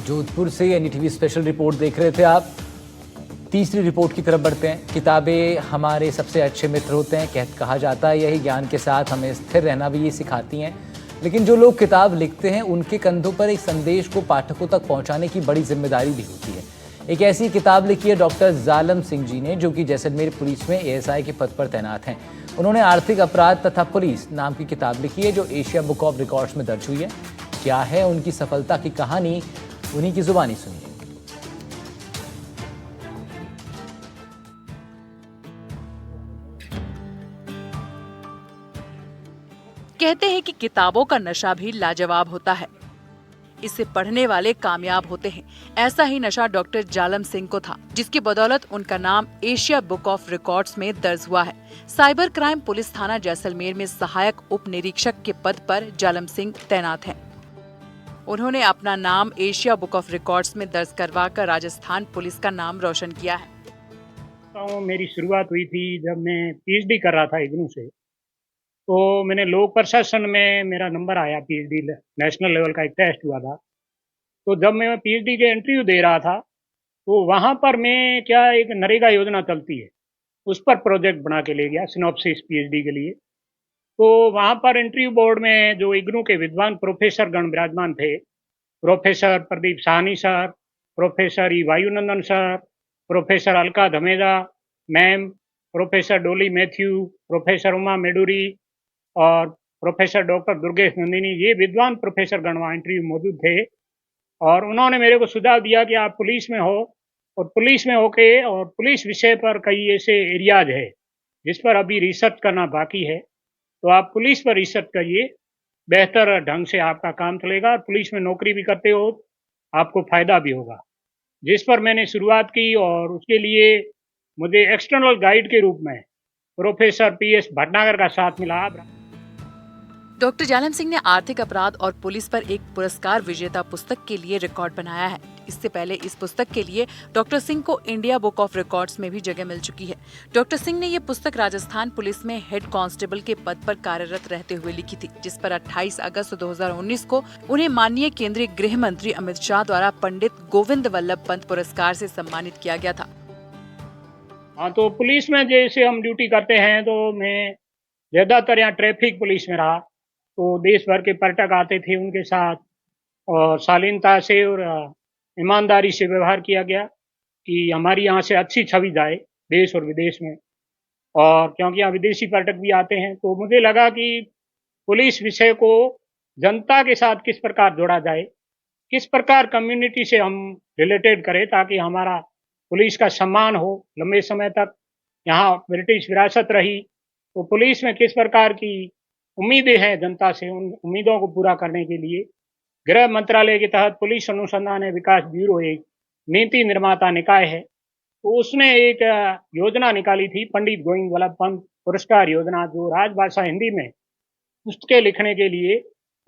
जोधपुर से NDTV special report देख रहे थे आप। तीसरी रिपोर्ट की तरफ बढ़ते हैं। किताबें हमारे सबसे अच्छे मित्र होते हैं, कहा जाता है यही। ज्ञान के साथ हमें स्थिर रहना भी ये सिखाती हैं। लेकिन जो लोग किताब लिखते हैं उनके कंधों पर एक संदेश को पाठकों तक पहुंचाने की बड़ी जिम्मेदारी भी होती है। एक ऐसी किताब लिखी है डॉक्टर जालम सिंह जी ने, जो कि जैसलमेर पुलिस में एएसआई के पद पर तैनात हैं। उन्होंने आर्थिक अपराध तथा पुलिस नाम की किताब लिखी है, जो एशिया बुक ऑफ रिकॉर्ड्स में दर्ज हुई है। क्या है उनकी सफलता की कहानी, उन्हीं की जुबानी सुनिए। कहते हैं कि किताबों का नशा भी लाजवाब होता है, इसे पढ़ने वाले कामयाब होते हैं। ऐसा ही नशा डॉक्टर जालम सिंह को था, जिसकी बदौलत उनका नाम एशिया बुक ऑफ रिकॉर्ड्स में दर्ज हुआ है। साइबर क्राइम पुलिस थाना जैसलमेर में सहायक उप निरीक्षक के पद पर जालम सिंह तैनात हैं। उन्होंने अपना नाम एशिया बुक ऑफ रिकॉर्ड्स में दर्ज करवाकर राजस्थान पुलिस का नाम रोशन किया है। तो मेरी शुरुआत हुई थी जब मैं पीएचडी कर रहा था इग्नू से। तो मैंने लोक प्रशासन में मेरा नंबर आया, पीएचडी नेशनल लेवल का एक टेस्ट हुआ था। तो जब मैं पीएचडी के इंटरव्यू दे रहा था, तो वहाँ पर मैं एक नरेगा योजना चलती है, उस पर प्रोजेक्ट बना के ले गया सिनॉप्सिस पीएचडी के लिए। तो वहाँ पर इंटरव्यू बोर्ड में जो इग्नू के विद्वान प्रोफेसर गण विराजमान थे, professor Pradeep Sahni sir, professor E Vayunandan sir, professor Alka Dhameja ma'am, professor Dolly Mathew, professor Uma Meduri और प्रोफेसर डॉक्टर दुर्गेश नंदिनी, ये विद्वान प्रोफेसर गण वहाँ इंटरव्यू मौजूद थे। और उन्होंने मेरे को सुझाव दिया कि आप पुलिस में हो, और पुलिस में होके और पुलिस विषय पर कई ऐसे एरियाज है जिस पर अभी रिसर्च करना बाकी है, तो आप पुलिस पर रिसर्च करिए, बेहतर ढंग से आपका काम चलेगा और पुलिस में नौकरी भी करते हो, आपको फायदा भी होगा। जिस पर मैंने शुरुआत की और उसके लिए मुझे एक्सटर्नल गाइड के रूप में प्रोफेसर पीएस भटनागर का साथ मिला। डॉक्टर जालम सिंह ने आर्थिक अपराध और पुलिस पर एक पुरस्कार विजेता पुस्तक के लिए रिकॉर्ड बनाया है। इससे पहले इस पुस्तक के लिए डॉक्टर सिंह को इंडिया बुक ऑफ रिकॉर्ड्स में भी जगह मिल चुकी है। डॉक्टर सिंह ने ये पुस्तक राजस्थान पुलिस में हेड कांस्टेबल के पद पर कार्यरत रहते हुए लिखी थी, जिस पर 28 अगस्त 2019 को उन्हें माननीय केंद्रीय गृह मंत्री अमित शाह द्वारा पंडित गोविंद वल्लभ पंत पुरस्कार से सम्मानित किया गया था। हाँ, तो पुलिस में जैसे हम ड्यूटी करते हैं, तो मैं ज्यादातर यहाँ ट्रैफिक पुलिस में रहा, तो देश भर के पर्यटक आते थे, उनके साथ और शालीनता से और ईमानदारी से व्यवहार किया गया कि हमारी यहाँ से अच्छी छवि जाए देश और विदेश में। और क्योंकि यहाँ विदेशी पर्यटक भी आते हैं, तो मुझे लगा कि पुलिस विषय को जनता के साथ किस प्रकार जोड़ा जाए, किस प्रकार कम्युनिटी से हम रिलेटेड करें, ताकि हमारा पुलिस का सम्मान हो लंबे समय तक। यहाँ ब्रिटिश विरासत रही, तो पुलिस में किस प्रकार की उम्मीदें हैं जनता से, उन उम्मीदों को पूरा करने के लिए गृह मंत्रालय के तहत पुलिस अनुसंधान एवं विकास ब्यूरो एक नीति निर्माता निकाय है, तो उसने एक योजना निकाली थी, पंडित गोविंद वल्लभ पंत पुरस्कार योजना, जो राजभाषा हिंदी में पुस्तकें लिखने के लिए,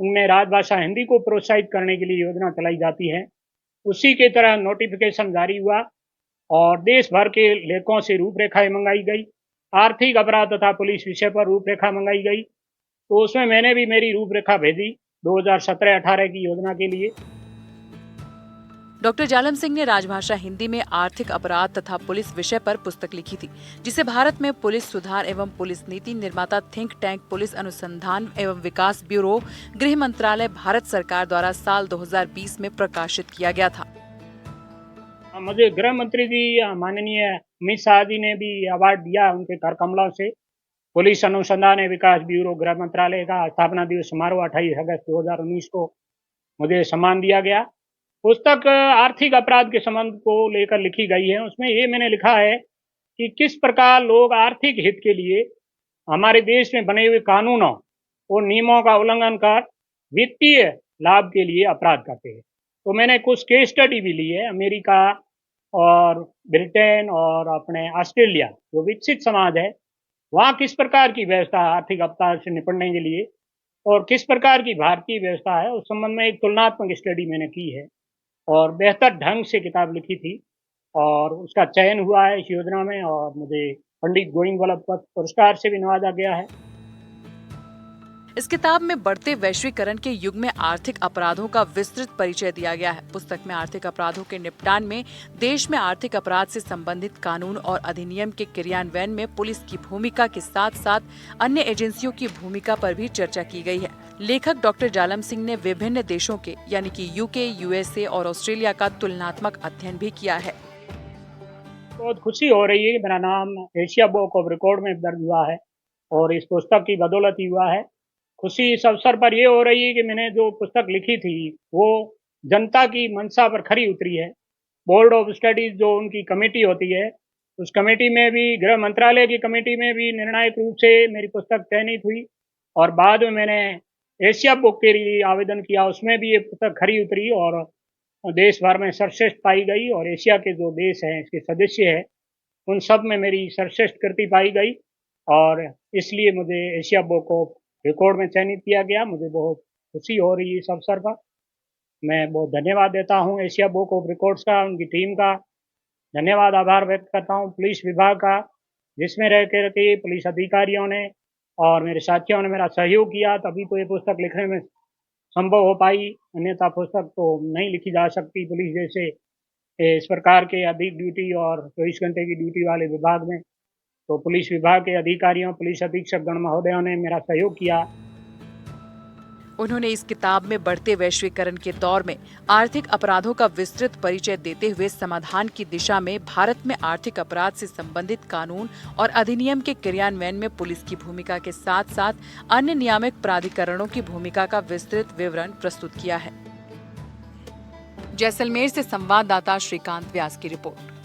उनमें राजभाषा हिंदी को प्रोत्साहित करने के लिए योजना चलाई जाती है। उसी के तरह नोटिफिकेशन जारी हुआ और देश भर के लेखकों से रूपरेखाएं मंगाई गई, आर्थिक अपराध तथा पुलिस विषय पर रूपरेखा मंगाई गई। तो उसमें मैंने भी मेरी रूपरेखा भेजी 2017-18 की योजना के लिए। डॉक्टर जालम सिंह ने राजभाषा हिंदी में आर्थिक अपराध तथा पुलिस विषय पर पुस्तक लिखी थी, जिसे भारत में पुलिस सुधार एवं पुलिस नीति निर्माता थिंक टैंक पुलिस अनुसंधान एवं विकास ब्यूरो गृह मंत्रालय भारत सरकार द्वारा साल 2020 में प्रकाशित किया गया था। मुझे गृह मंत्री जी माननीय अमित शाह जी ने भी अवार्ड दिया, उनके कर कमलों से पुलिस अनुसंधान एवं विकास ब्यूरो गृह मंत्रालय का स्थापना दिवस समारोह 28 अगस्त 2019 को मुझे सम्मान दिया गया। पुस्तक आर्थिक अपराध के संबंध को लेकर लिखी गई है। उसमें ये मैंने लिखा है कि किस प्रकार लोग आर्थिक हित के लिए हमारे देश में बने हुए कानूनों और नियमों का उल्लंघन कर वित्तीय लाभ के लिए अपराध करते हैं। तो मैंने कुछ केस स्टडी भी ली है, अमेरिका और ब्रिटेन और अपने ऑस्ट्रेलिया, जो विकसित समाज है, वहाँ किस प्रकार की व्यवस्था आर्थिक अपराध से निपटने के लिए और किस प्रकार की भारतीय व्यवस्था है, उस संबंध में एक तुलनात्मक स्टडी मैंने की है और बेहतर ढंग से किताब लिखी थी और उसका चयन हुआ है इस योजना में और मुझे पंडित गोविंद वल्लभ पंत पुरस्कार से भी नवाजा गया है। इस किताब में बढ़ते वैश्वीकरण के युग में आर्थिक अपराधों का विस्तृत परिचय दिया गया है। पुस्तक में आर्थिक अपराधों के निपटान में देश में आर्थिक अपराध से संबंधित कानून और अधिनियम के क्रियान्वयन में पुलिस की भूमिका के साथ साथ अन्य एजेंसियों की भूमिका पर भी चर्चा की गई है। लेखक डॉक्टर जालम सिंह ने विभिन्न देशों के यानी कि यूके, यूएसए और ऑस्ट्रेलिया का तुलनात्मक अध्ययन भी किया है। बहुत खुशी हो रही है कि मेरा नाम एशिया बुक ऑफ रिकॉर्ड में दर्ज हुआ है और इस पुस्तक की बदौलत ही हुआ है। खुशी इस अवसर पर ये हो रही है कि मैंने जो पुस्तक लिखी थी वो जनता की मंशा पर खरी उतरी है। बोर्ड ऑफ स्टडीज जो उनकी कमेटी होती है, उस कमेटी में भी, गृह मंत्रालय की कमेटी में भी निर्णायक रूप से मेरी पुस्तक चयनित हुई और बाद में मैंने एशिया बुक के लिए आवेदन किया, उसमें भी ये पुस्तक खरी उतरी और देश भर में सर्वश्रेष्ठ पाई गई और एशिया के जो देश हैं, इसके सदस्य हैं, उन सब में मेरी सर्वश्रेष्ठ कृति पाई गई और इसलिए मुझे एशिया बुक ऑफ रिकॉर्ड में चयनित किया गया। मुझे बहुत खुशी हो रही है इस अवसर पर। मैं बहुत धन्यवाद देता हूँ एशिया बुक ऑफ रिकॉर्ड्स का, उनकी टीम का धन्यवाद, आभार व्यक्त करता हूँ पुलिस विभाग का, जिसमें रह के पुलिस अधिकारियों ने और मेरे साथियों ने मेरा सहयोग किया, तभी तो ये पुस्तक लिखने में संभव हो पाई, अन्यथा पुस्तक तो नहीं लिखी जा सकती। पुलिस जैसे इस प्रकार के अधिक ड्यूटी और 24 घंटे की ड्यूटी वाले विभाग में तो पुलिस विभाग के अधिकारियों, पुलिस अधीक्षक गण महोदयों ने मेरा सहयोग किया। उन्होंने इस किताब में बढ़ते वैश्वीकरण के दौर में आर्थिक अपराधों का विस्तृत परिचय देते हुए समाधान की दिशा में भारत में आर्थिक अपराध से संबंधित कानून और अधिनियम के क्रियान्वयन में पुलिस की भूमिका के साथ साथ अन्य नियामक प्राधिकरणों की भूमिका का विस्तृत विवरण प्रस्तुत किया है। जैसलमेर से संवाददाता श्रीकांत व्यास की रिपोर्ट।